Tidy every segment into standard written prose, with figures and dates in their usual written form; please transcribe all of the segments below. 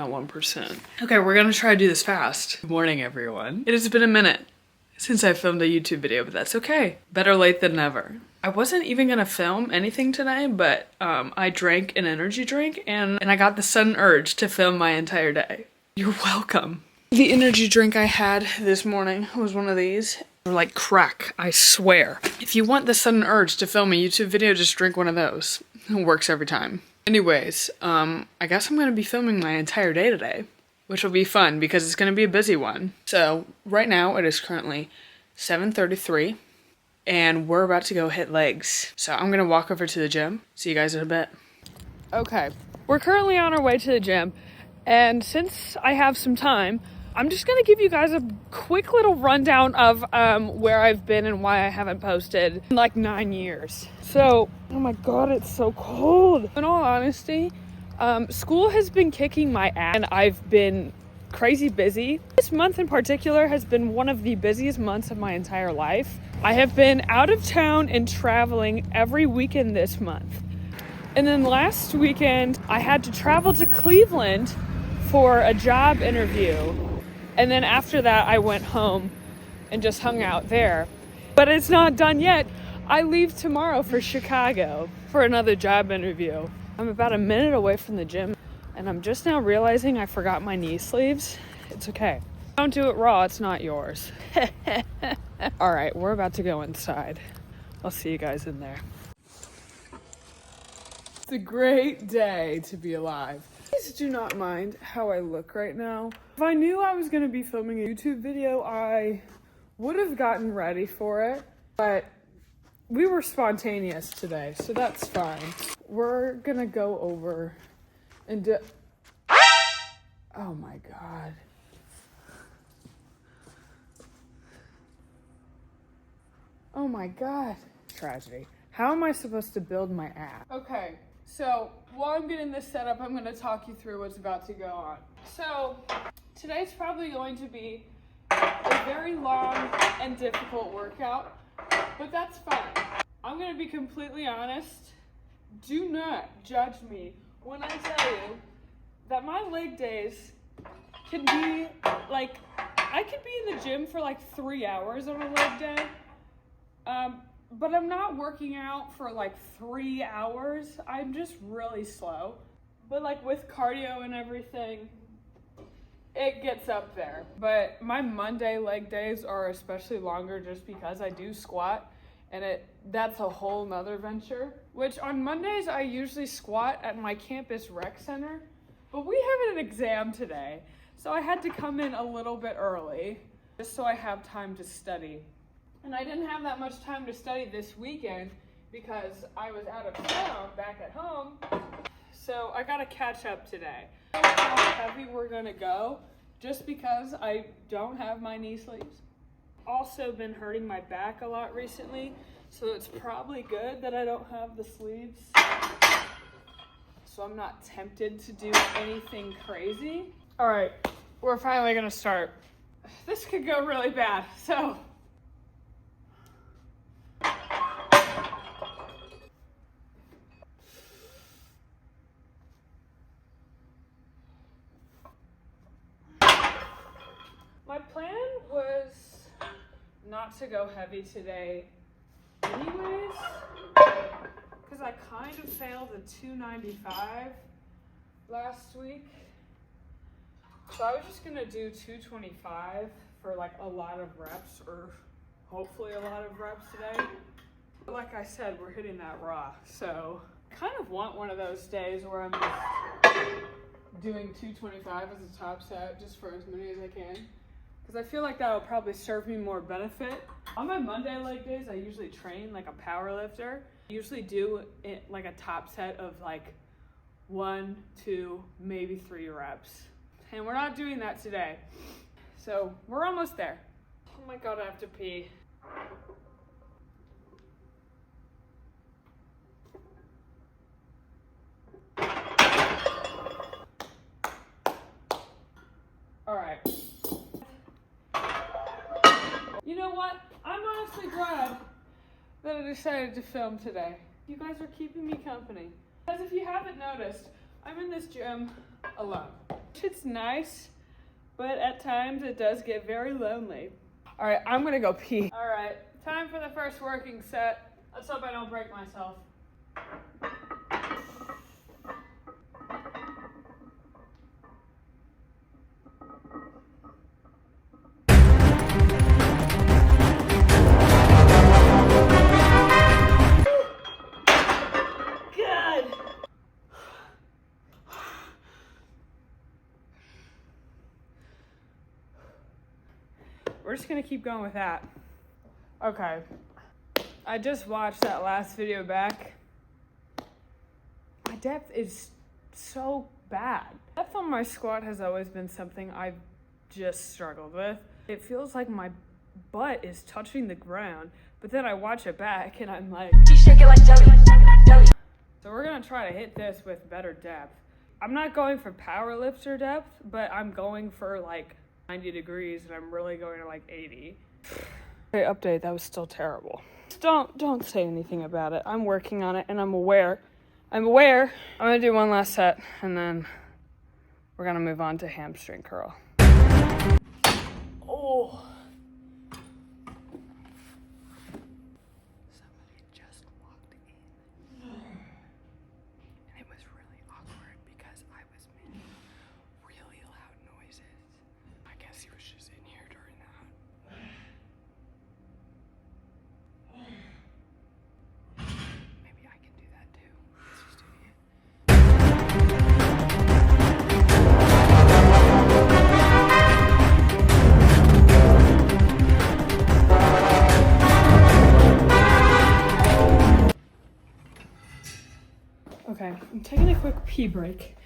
not 1%. Okay, we're gonna try to do this fast. Good morning, everyone. It has been a minute since I filmed a YouTube video, but that's okay. Better late than never. I wasn't even gonna film anything today, but I drank an energy drink and I got the sudden urge to film my entire day. You're welcome. The energy drink I had this morning was one of these. They're like crack, I swear. If you want the sudden urge to film a YouTube video, just drink one of those. It works every time. Anyways, I guess I'm gonna be filming my entire day today, which will be fun because it's gonna be a busy one. So right now it is currently 7:33 and we're about to go hit legs. So I'm gonna walk over to the gym. See you guys in a bit. Okay, we're currently on our way to the gym, and since I have some time, I'm just gonna give you guys a quick little rundown of where I've been and why I haven't posted in like 9 years. So, oh my god, it's so cold. In all honesty, school has been kicking my ass and I've been crazy busy. This month in particular has been one of the busiest months of my entire life. I have been out of town and traveling every weekend this month. And then last weekend, I had to travel to Cleveland for a job interview. And then after that, I went home and just hung out there. But it's not done yet. I leave tomorrow for Chicago for another job interview. I'm about a minute away from the gym, and I'm just now realizing I forgot my knee sleeves. It's okay. Don't do it raw, it's not yours. All right, we're about to go inside. I'll see you guys in there. It's a great day to be alive. Please do not mind how I look right now. If I knew I was gonna be filming a YouTube video, I would have gotten ready for it, but we were spontaneous today, so that's fine. We're gonna go over and do... Oh my god. Oh my god. Tragedy. How am I supposed to build my app? Okay. So, while I'm getting this set up, I'm going to talk you through what's about to go on. So, today's probably going to be a very long and difficult workout, but that's fine. I'm going to be completely honest. Do not judge me when I tell you that my leg days can be like, I could be in the gym for like 3 hours on a leg day. But I'm not working out for like 3 hours. I'm just really slow. But like with cardio and everything, it gets up there. But my Monday leg days are especially longer just because I do squat, and that's a whole nother venture. Which on Mondays I usually squat at my campus rec center, but we have an exam today, so I had to come in a little bit early just so I have time to study. And I didn't have that much time to study this weekend because I was out of town back at home. So I gotta catch up today. I don't know how heavy we're gonna go just because I don't have my knee sleeves. Also been hurting my back a lot recently, so it's probably good that I don't have the sleeves. So I'm not tempted to do anything crazy. All right, we're finally gonna start. This could go really bad, so. My plan was not to go heavy today anyways, because I kind of failed a 295 last week. So I was just gonna do 225 for like a lot of reps, or hopefully a lot of reps today. But like I said, we're hitting that raw. So I kind of want one of those days where I'm just doing 225 as a top set just for as many as I can. Because I feel like that will probably serve me more benefit. On my Monday leg days, I usually train like a power lifter. I usually do it like a top set of like 1, 2, maybe 3 reps. And we're not doing that today. So we're almost there. Oh my god, I have to pee. All right. You know what? I'm honestly glad that I decided to film today. You guys are keeping me company. Because if you haven't noticed, I'm in this gym alone. It's nice, but at times it does get very lonely. All right, I'm gonna go pee. All right, time for the first working set. Let's hope I don't break myself. We're just gonna keep going with that. Okay. I just watched that last video back. My depth is so bad. Depth on my squat has always been something I've just struggled with. It feels like my butt is touching the ground, but then I watch it back and I'm like, you shake it like jelly. So we're gonna try to hit this with better depth. I'm not going for power lifter depth, but I'm going for like 90 degrees and I'm really going to like 80. Okay, update, that was still terrible. Don't say anything about it. I'm working on it and I'm aware. I'm gonna do one last set and then we're gonna move on to hamstring curl. Oh. Somebody just walked in. And it was really awkward because I was making really loud noises. I guess he was just in here during that. Maybe I can do that too. Let's just do it. Okay, I'm taking a quick pee break,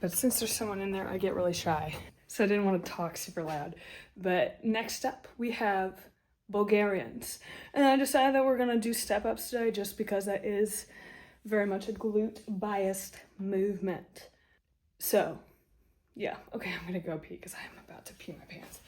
but since there's someone in there, I get really shy. So I didn't want to talk super loud. But next up, we have Bulgarians. And I decided that we're going to do step-ups today just because that is very much a glute-biased movement. So, yeah. Okay, I'm going to go pee because I'm about to pee my pants.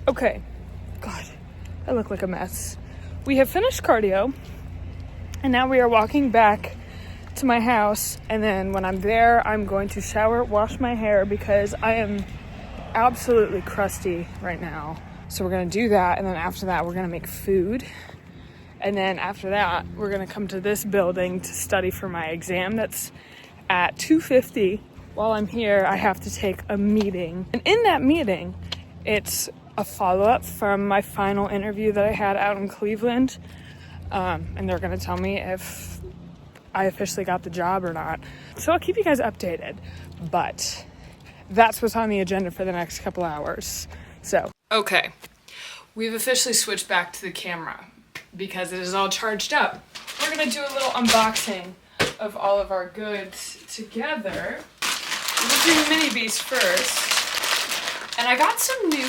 Okay, God, I look like a mess. We have finished cardio, and now we are walking back to my house, and then when I'm there, I'm going to shower, wash my hair, because I am absolutely crusty right now. So we're gonna do that, and then after that, we're gonna make food. And then after that, we're gonna come to this building to study for my exam that's at 2:50. While I'm here, I have to take a meeting. And in that meeting, it's a follow-up from my final interview that I had out in Cleveland. And they're gonna tell me if I officially got the job or not. So I'll keep you guys updated, but that's what's on the agenda for the next couple hours. So, okay, we've officially switched back to the camera because it is all charged up. We're gonna do a little unboxing of all of our goods together. We'll do Minibeast first. And I got some new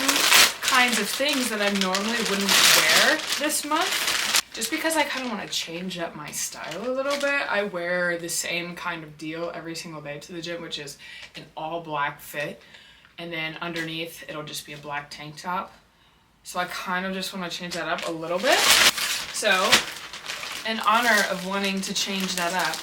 kinds of things that I normally wouldn't wear this month. Just because I kind of want to change up my style a little bit. I wear the same kind of deal every single day to the gym, which is an all black fit. And then underneath, it'll just be a black tank top. So I kind of just want to change that up a little bit. So, in honor of wanting to change that up,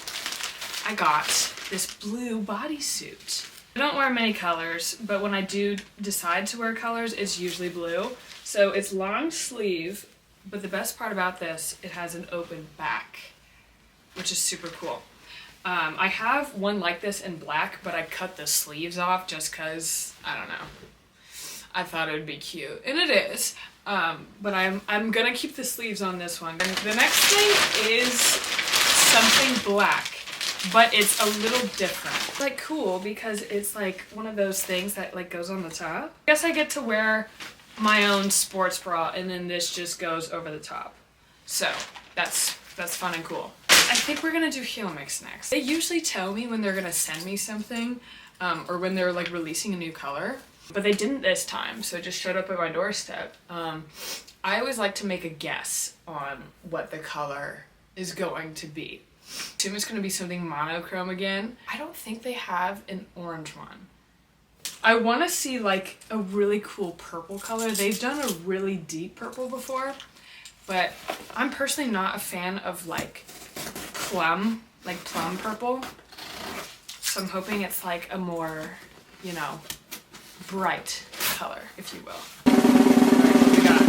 I got this blue bodysuit. I don't wear many colors, but when I do decide to wear colors, it's usually blue. So it's long sleeve, but the best part about this, it has an open back, which is super cool. I have one like this in black, but I cut the sleeves off just because, I don't know, I thought it would be cute, and it is. But I'm gonna keep the sleeves on this one. And the next thing is something black, but it's a little different. It's like cool because it's like one of those things that like goes on the top. I guess I get to wear my own sports bra, and then this just goes over the top. So that's fun and cool. I think we're gonna do Helimix next. They usually tell me when they're gonna send me something, or when they're like releasing a new color, but they didn't this time, so it just showed up at my doorstep. I always like to make a guess on what the color is going to be. I assume it's gonna be something monochrome again. I don't think they have an orange one. I wanna see like a really cool purple color. They've done a really deep purple before, but I'm personally not a fan of like plum purple. So I'm hoping it's like a more, you know, bright color, if you will. What we got?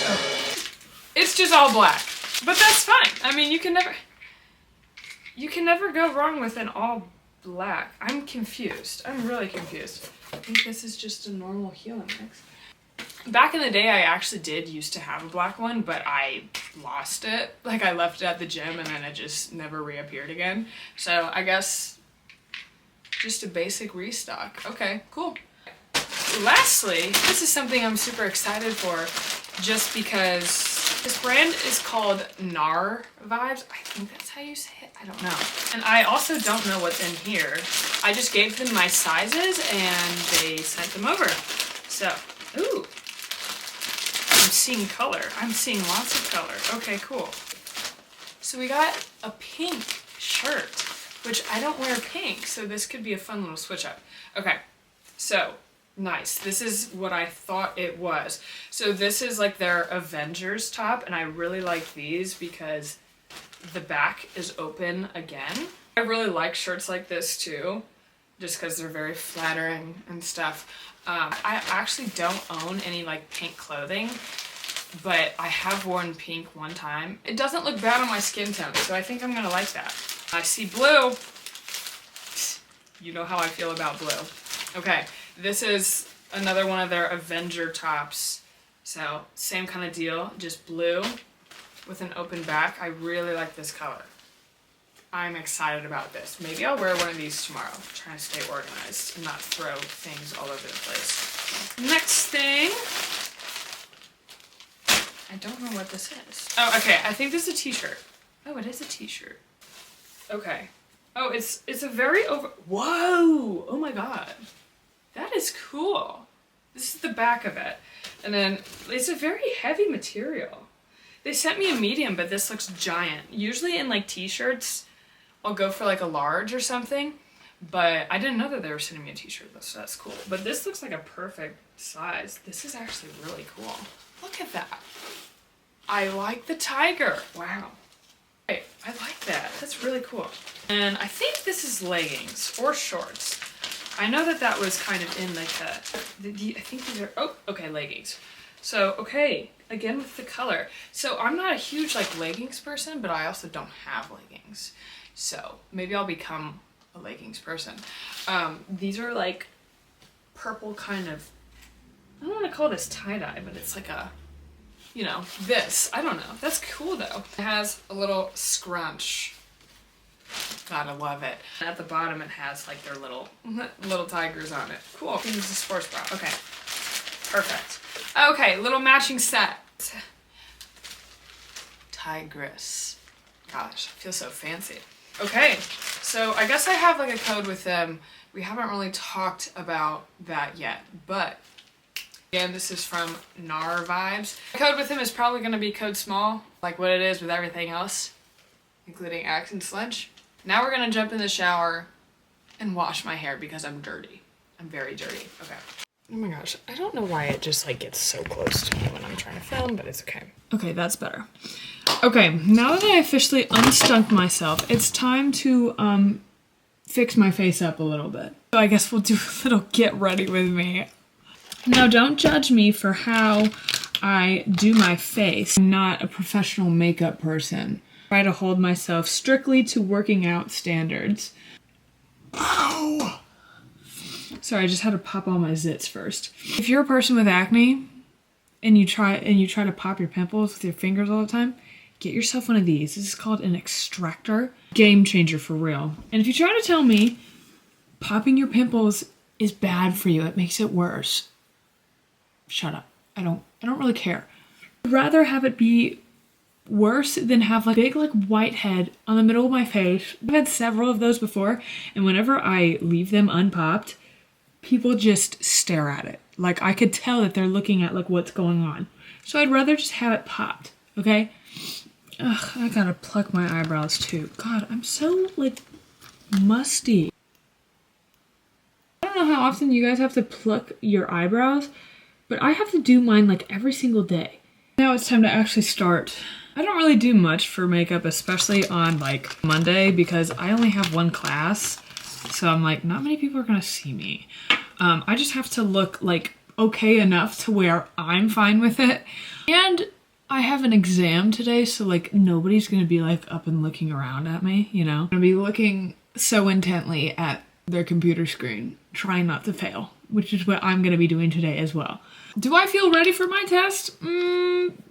Oh. It's just all black, but that's fine. I mean, you can never go wrong with an all black. I'm confused. I'm really confused. I think this is just a normal Helimix. Back in the day, I actually did used to have a black one, but I lost it. Like, I left it at the gym and then it just never reappeared again. So I guess just a basic restock. Okay, cool. Lastly, this is something I'm super excited for just because this brand is called Gnar Vibes. I think that's how you say it. I don't know. And I also don't know what's in here. I just gave them my sizes and they sent them over. So, ooh. I'm seeing color. I'm seeing lots of color. Okay, cool. So we got a pink shirt, which I don't wear pink, so this could be a fun little switch up. Okay, so nice. This is what I thought it was. So this is like their Avengers top, and I really like these because the back is open again. I really like shirts like this too, just because they're very flattering and stuff. I actually don't own any like pink clothing, but I have worn pink one time. It doesn't look bad on my skin tone, so I think I'm gonna like that. I see blue. You know how I feel about blue. Okay, this is another one of their Avenger tops. So same kind of deal, just blue with an open back. I really like this color. I'm excited about this. Maybe I'll wear one of these tomorrow. I'm trying to stay organized and not throw things all over the place. Next thing. I don't know what this is. Oh, okay. I think this is a t-shirt. Oh, it is a t-shirt. Okay. Oh, it's a very whoa! Oh my god. That is cool. This is the back of it. And then it's a very heavy material. They sent me a medium, but this looks giant. Usually in like t-shirts, I'll go for like a large or something, but I didn't know that they were sending me a t-shirt, so that's cool. But this looks like a perfect size. This is actually really cool. Look at that. I like the tiger. Wow. Hey, I like that. That's really cool. And I think this is leggings or shorts. I know that that was kind of in like I think these are, oh, okay, leggings. So, okay, again with the color. So I'm not a huge like leggings person, but I also don't have leggings. So maybe I'll become a leggings person. These are like purple kind of, I don't want to call this tie-dye, but it's like a, you know, this. I don't know. That's cool though. It has a little scrunch. Gotta love it. And at the bottom it has like their little tigers on it. Cool. I think this is a sports bra. Okay. Perfect. Okay, little matching set. Tigress. Gosh, I feel so fancy. Okay, so I guess I have like a code with them. We haven't really talked about that yet, but again, this is from Gnar Vibes. The code with him is probably gonna be code small, like what it is with everything else, including Axe and Sledge. Now we're gonna jump in the shower and wash my hair because I'm dirty. I'm very dirty. Okay. Oh my gosh, I don't know why it just like gets so close to me when I'm trying to film, but it's okay. Okay, that's better. Okay, now that I officially unstunk myself, it's time to fix my face up a little bit. So I guess we'll do a little get ready with me. Now don't judge me for how I do my face. I'm not a professional makeup person. I try to hold myself strictly to working out standards. Ow! Sorry, I just had to pop all my zits first. If you're a person with acne and you try to pop your pimples with your fingers all the time, get yourself one of these. This is called an extractor. Game changer for real. And if you try to tell me popping your pimples is bad for you, it makes it worse, shut up. I don't really care. I'd rather have it be worse than have like a big like white head on the middle of my face. I've had several of those before, and whenever I leave them unpopped, people just stare at it. Like I could tell that they're looking at like what's going on. So I'd rather just have it popped, okay? Ugh, I gotta pluck my eyebrows too. God, I'm so like musty. I don't know how often you guys have to pluck your eyebrows, but I have to do mine like every single day. Now it's time to actually start. I don't really do much for makeup, especially on like Monday, because I only have one class. So I'm like, not many people are gonna see me. I just have to look like okay enough to where I'm fine with it. And I have an exam today, so like nobody's gonna be like up and looking around at me, you know? I'm gonna be looking so intently at their computer screen, trying not to fail, which is what I'm gonna be doing today as well. Do I feel ready for my test?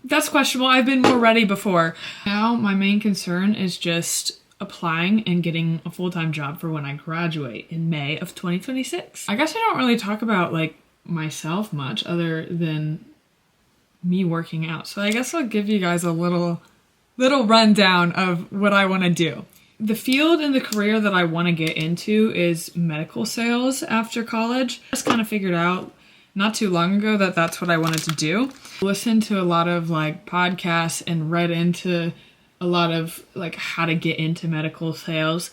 That's questionable. I've been more ready before. Now my main concern is just applying and getting a full-time job for when I graduate in May of 2026. I guess I don't really talk about like myself much other than me working out. So I guess I'll give you guys a little rundown of what I want to do. The field and the career that I want to get into is medical sales after college. I just kind of figured out not too long ago that that's what I wanted to do. Listened to a lot of like podcasts and read into a lot of like how to get into medical sales,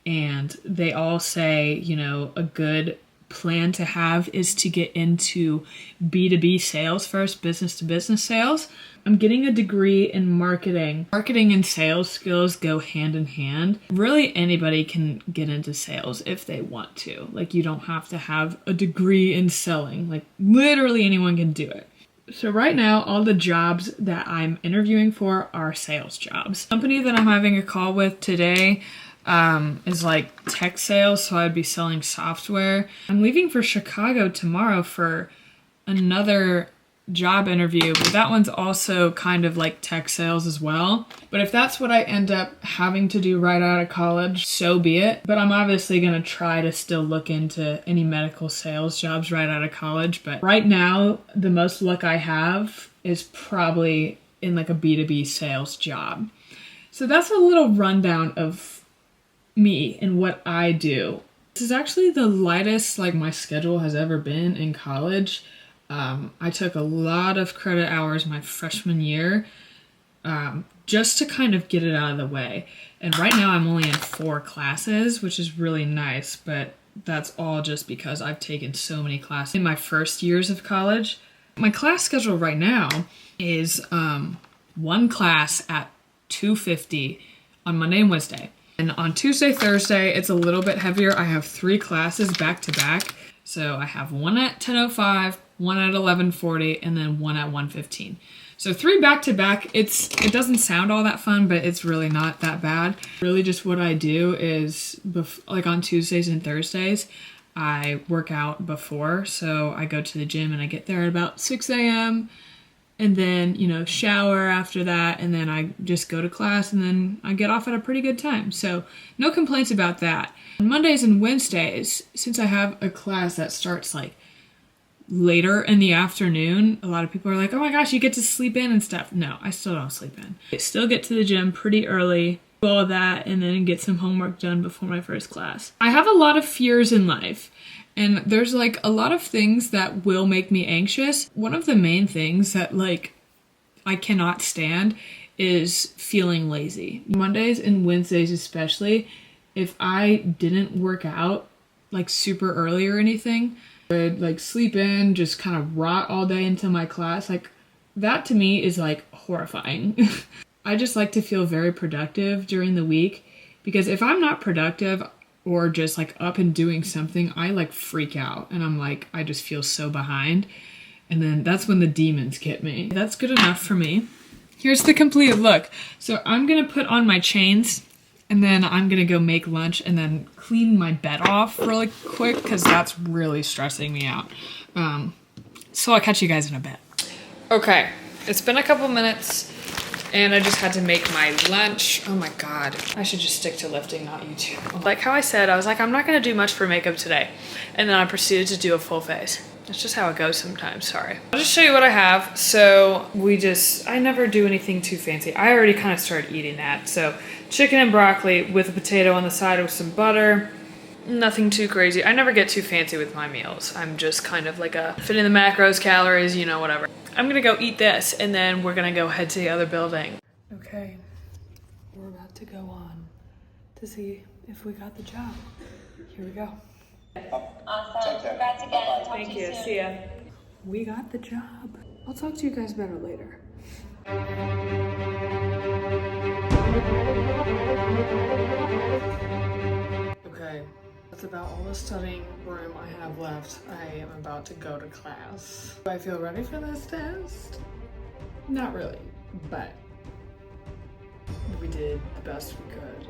and they all say, you know, a good plan to have is to get into B2B sales first, business to business sales. I'm getting a degree in marketing. Marketing and sales skills go hand in hand. Really anybody can get into sales if they want to. Like you don't have to have a degree in selling. Like literally anyone can do it. So right now, all the jobs that I'm interviewing for are sales jobs. The company that I'm having a call with today is like tech sales, so I'd be selling software. I'm leaving for Chicago tomorrow for another job interview, but that one's also kind of like tech sales as well. But if that's what I end up having to do right out of college, so be it. But I'm obviously going to try to still look into any medical sales jobs right out of college. But right now, the most luck I have is probably in like a B2B sales job. So that's a little rundown of me and what I do. This is actually the lightest like my schedule has ever been in college. I took a lot of credit hours my freshman year just to kind of get it out of the way. And right now I'm only in 4 classes, which is really nice, but that's all just because I've taken so many classes in my first years of college. My class schedule right now is 1 class at 2:50 on Monday and Wednesday. And on Tuesday, Thursday, it's a little bit heavier. I have 3 classes back to back. So I have 1 at 10:05, 1 at 11:40, and then 1 at 1:15. So 3 back to back. It doesn't sound all that fun, but it's really not that bad. Really just what I do is, like on Tuesdays and Thursdays, I work out before. So I go to the gym and I get there at about 6 a.m. and then, you know, shower after that. And then I just go to class and then I get off at a pretty good time. So no complaints about that. On Mondays and Wednesdays, since I have a class that starts like later in the afternoon, a lot of people are like, oh my gosh, you get to sleep in and stuff. No, I still don't sleep in. I still get to the gym pretty early, do all that, and then get some homework done before my first class. I have a lot of fears in life, and there's like a lot of things that will make me anxious. One of the main things that like I cannot stand is feeling lazy. Mondays and Wednesdays especially, if I didn't work out like super early or anything, I would like sleep in, just kind of rot all day into my class. Like that to me is like horrifying. I just like to feel very productive during the week, because if I'm not productive or just like up and doing something, I like freak out and I'm like, I just feel so behind. And then that's when the demons get me. That's good enough for me. Here's the complete look. So I'm gonna put on my chains, and then I'm gonna go make lunch and then clean my bed off really quick, because that's really stressing me out. So I'll catch you guys in a bit. Okay, it's been a couple minutes and I just had to make my lunch. Oh my God, I should just stick to lifting, not YouTube. Like how I said, I was like, I'm not gonna do much for makeup today. And then I proceeded to do a full face. It's just how it goes sometimes, sorry. I'll just show you what I have. So I never do anything too fancy. I already kind of started eating that. So chicken and broccoli with a potato on the side with some butter. Nothing too crazy. I never get too fancy with my meals. I'm just kind of like a fit in the macros, calories, you know, whatever. I'm gonna go eat this and then we're gonna go head to the other building. Okay, we're about to go on to see if we got the job. Here we go. Awesome. Congrats again. Thank you. See ya. We got the job. I'll talk to you guys better later. Okay, that's about all the studying room I have left. I am about to go to class. Do I feel ready for this test? Not really, but we did the best we could.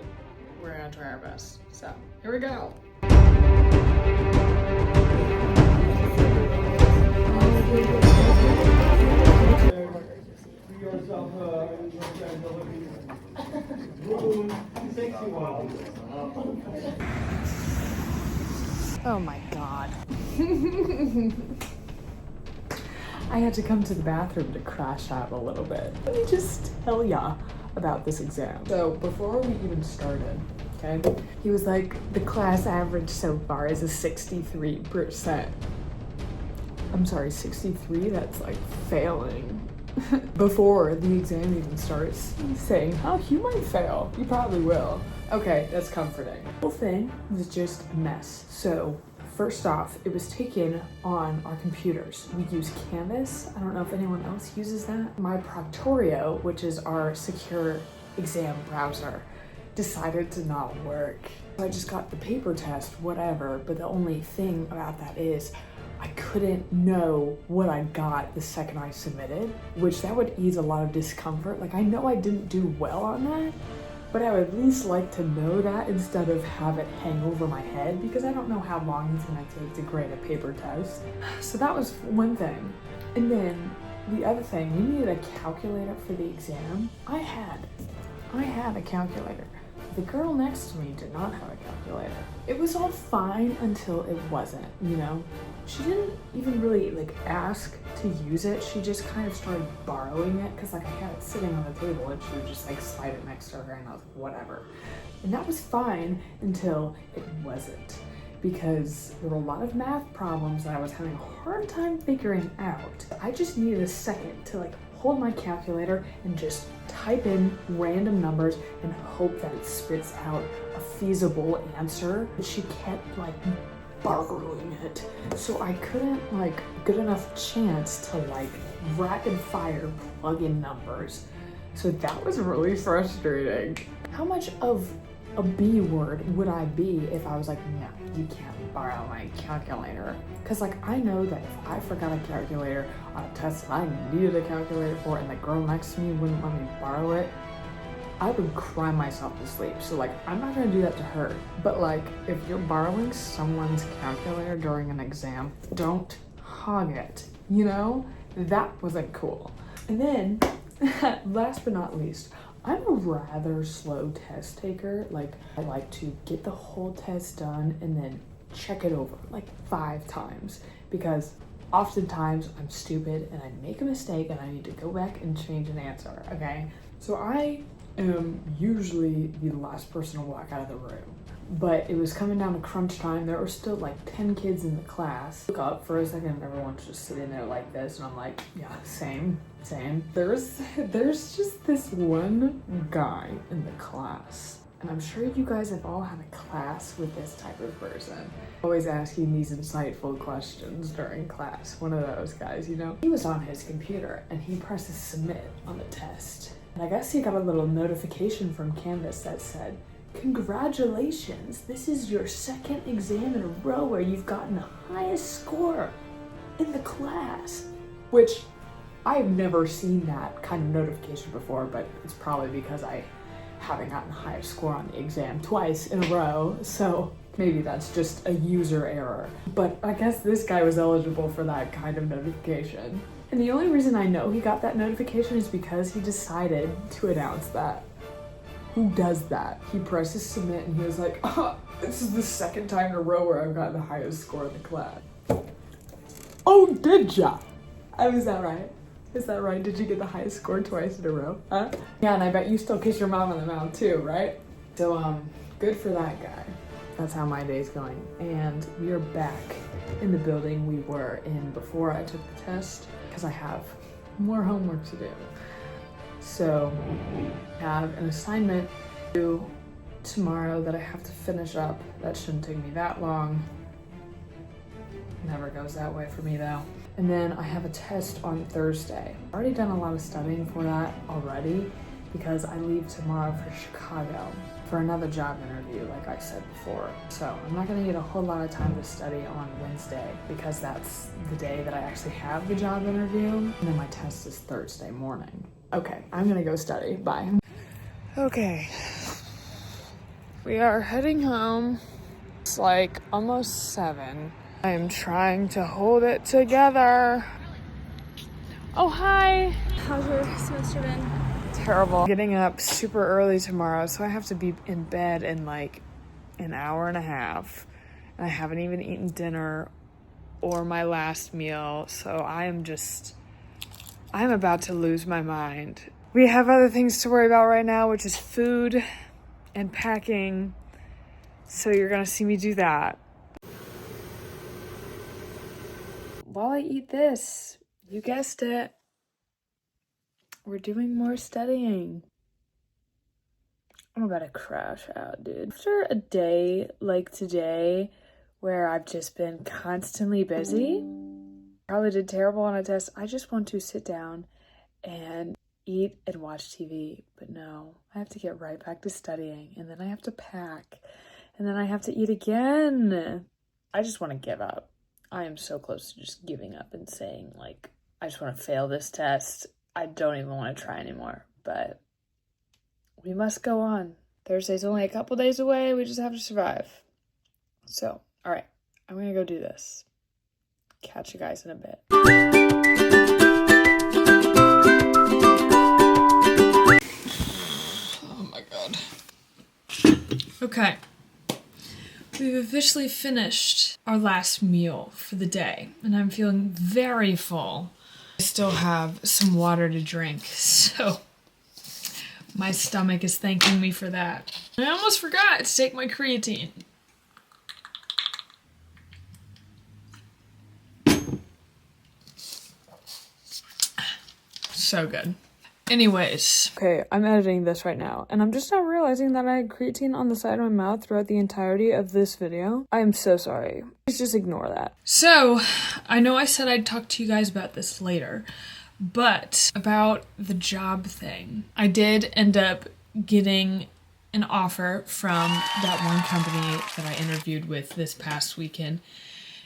We're gonna try our best. So, here we go. Oh my God. I had to come to the bathroom to crash out a little bit. Let me just tell ya about this exam. So before we even started, okay, he was like, the class average so far is a 63%. I'm sorry, 63? That's like failing. Before the exam even starts, saying, oh, you might fail. You probably will. Okay, that's comforting. The whole thing was just a mess. So first off, it was taken on our computers. We use Canvas. I don't know if anyone else uses that. My Proctorio, which is our secure exam browser, decided to not work. I just got the paper test, whatever, but the only thing about that is I couldn't know what I got the second I submitted, which that would ease a lot of discomfort. Like, I know I didn't do well on that, but I would at least like to know that instead of have it hang over my head, because I don't know how long it's gonna take to grade a paper test. So that was one thing. And then the other thing, we needed a calculator for the exam. I had a calculator. The girl next to me did not have a calculator. It was all fine until it wasn't, you know? She didn't even really like ask to use it. She just kind of started borrowing it because like I had it sitting on the table and she would just like slide it next to her and I was like, whatever. And that was fine until it wasn't, because there were a lot of math problems that I was having a hard time figuring out. I just needed a second to like hold my calculator and just type in random numbers and hope that it spits out a feasible answer. But she kept like borrowing it, so I couldn't like good enough chance to like rapid fire plug in numbers. So that was really frustrating. How much of a B word would I be if I was like, no, you can't borrow my calculator? Because like I know that if I forgot a calculator on a test that I needed a calculator for and the girl next to me wouldn't let me borrow it, I would cry myself to sleep. So like, I'm not gonna do that to her. But like, if you're borrowing someone's calculator during an exam, don't hog it, you know? That wasn't cool. And then, last but not least, I'm a rather slow test taker. Like, I like to get the whole test done and then check it over like 5 times, because oftentimes I'm stupid and I make a mistake and I need to go back and change an answer, okay? So I am usually the last person to walk out of the room. But it was coming down to crunch time. There were still like 10 kids in the class. I look up for a second and everyone's just sitting there like this and I'm like, yeah, same. There's just this one guy in the class. And I'm sure you guys have all had a class with this type of person. Always asking these insightful questions during class. One of those guys, you know? He was on his computer and he presses submit on the test. And I guess he got a little notification from Canvas that said, congratulations, this is your second exam in a row where you've gotten the highest score in the class. Which, I've never seen that kind of notification before, but it's probably because I haven't gotten the highest score on the exam twice in a row, so maybe that's just a user error. But I guess this guy was eligible for that kind of notification. And the only reason I know he got that notification is because he decided to announce that. Who does that? He presses submit and he was like, oh, this is the second time in a row where I've gotten the highest score in the class. Oh Oh, did ya? Oh, is that right? Is that right? Did you get the highest score twice in a row? Huh? Yeah, and I bet you still kiss your mom on the mouth too, right? So, good for that guy. That's how my day's going. And we are back in the building we were in before I took the test because I have more homework to do. So, I have an assignment due tomorrow that I have to finish up. That shouldn't take me that long. Never goes that way for me though. And then I have a test on Thursday. I've already done a lot of studying for that already because I leave tomorrow for Chicago for another job interview, like I said before. So I'm not gonna get a whole lot of time to study on Wednesday because that's the day that I actually have the job interview. And then my test is Thursday morning. Okay, I'm gonna go study. Bye. Okay. We are heading home. It's like almost 7. I am trying to hold it together. Oh, hi. How's your semester been? Terrible. Getting up super early tomorrow, so I have to be in bed in like an hour and a half. And I haven't even eaten dinner or my last meal, so I'm about to lose my mind. We have other things to worry about right now, which is food and packing. So you're gonna see me do that. While I eat this, you guessed it, we're doing more studying. I'm about to crash out, dude. After a day like today, where I've just been constantly busy, probably did terrible on a test, I just want to sit down and eat and watch TV. But no, I have to get right back to studying, and then I have to pack, and then I have to eat again. I just want to give up. I am so close to just giving up and saying, like, I just want to fail this test. I don't even want to try anymore, but we must go on. Thursday's only a couple days away. We just have to survive. So, all right, I'm going to go do this. Catch you guys in a bit. Oh my God. Okay. We've officially finished our last meal for the day, and I'm feeling very full. I still have some water to drink, so my stomach is thanking me for that. I almost forgot to take my creatine. So good. Anyways, okay, I'm editing this right now, and I'm just now realizing that I had creatine on the side of my mouth throughout the entirety of this video. I am so sorry. Please just ignore that. So, I know I said I'd talk to you guys about this later, but about the job thing. I did end up getting an offer from that one company that I interviewed with this past weekend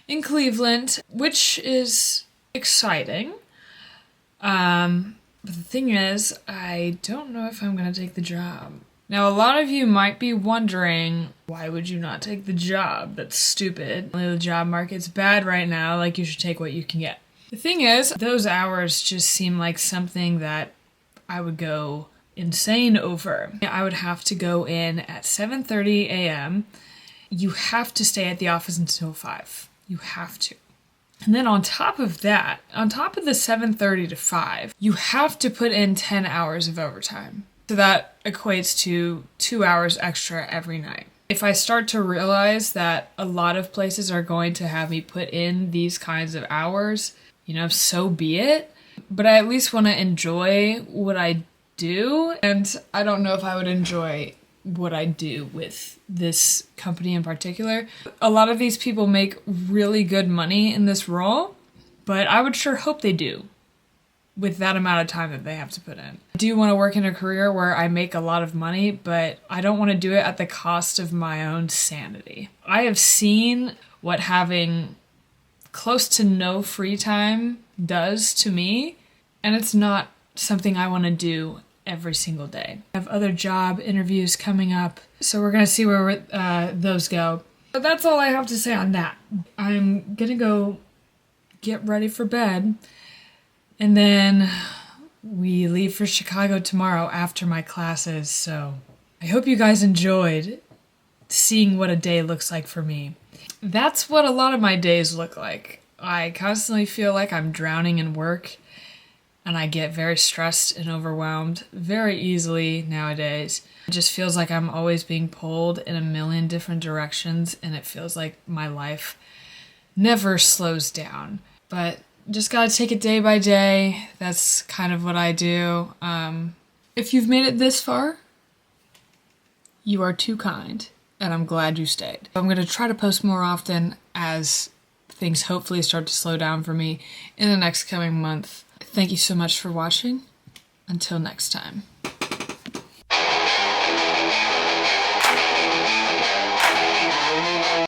in Cleveland, which is exciting. But the thing is, I don't know if I'm gonna take the job. Now, a lot of you might be wondering, why would you not take the job? That's stupid. The job market's bad right now, like you should take what you can get. The thing is, those hours just seem like something that I would go insane over. I would have to go in at 7:30 a.m. You have to stay at the office until 5. You have to. And then on top of that, on top of the 7:30 to 5, you have to put in 10 hours of overtime. So that equates to 2 hours extra every night. If I start to realize that a lot of places are going to have me put in these kinds of hours, you know, so be it. But I at least want to enjoy what I do. And I don't know if I would enjoy what I do with this company in particular. A lot of these people make really good money in this role, but I would sure hope they do with that amount of time that they have to put in. I do want to work in a career where I make a lot of money, but I don't want to do it at the cost of my own sanity. I have seen what having close to no free time does to me, and it's not something I want to do every single day. I have other job interviews coming up, so we're gonna see where those go. But that's all I have to say on that. I'm gonna go get ready for bed, and then we leave for Chicago tomorrow after my classes, so I hope you guys enjoyed seeing what a day looks like for me. That's what a lot of my days look like. I constantly feel like I'm drowning in work, and I get very stressed and overwhelmed very easily nowadays. It just feels like I'm always being pulled in a million different directions, and it feels like my life never slows down. But just gotta take it day by day. That's kind of what I do. If you've made it this far, you are too kind, and I'm glad you stayed. I'm gonna try to post more often as things hopefully start to slow down for me in the next coming month. Thank you so much for watching. Until next time.